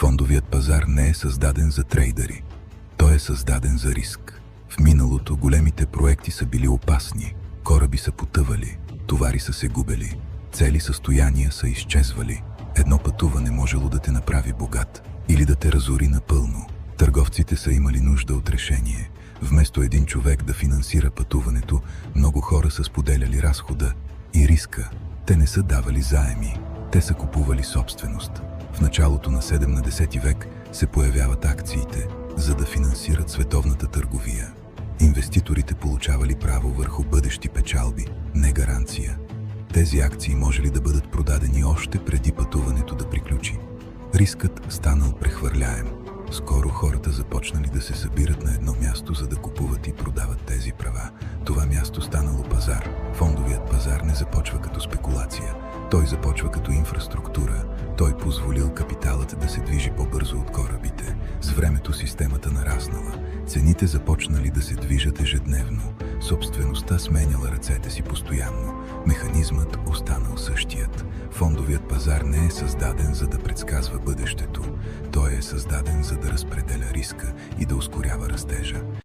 Фондовият пазар не е създаден за трейдъри. Той е създаден за риск. В миналото големите проекти са били опасни, кораби са потъвали, товари са се губели, цели състояния са изчезвали. Едно пътуване можело да те направи богат или да те разори напълно. Търговците са имали нужда от решение. Вместо един човек да финансира пътуването, много хора са споделяли разхода и риска. Те не са давали заеми, те са купували собственост. В началото на 17 век се появяват акциите, за да финансират световната търговия. Инвеститорите получавали право върху бъдещи печалби, не гаранция. Тези акции можели да бъдат продадени още преди пътуването да приключи. Рискът станал прехвърляем. Скоро хората започнали да се събират на едно място, за да купуват и продават тези права. Това място станало пазар. Фондовият пазар не започва като спекулация. Той започва като инфраструктура. Той позволил капиталът да се движи по-бързо от корабите. С времето системата нараснала. Цените започнали да се движат ежедневно. Собствеността сменяла ръцете си постоянно. Механизмът останал същият. Фондовият пазар не е създаден за да предсказва бъдещето. Той е създаден за да разпределя риска и да ускорява растежа.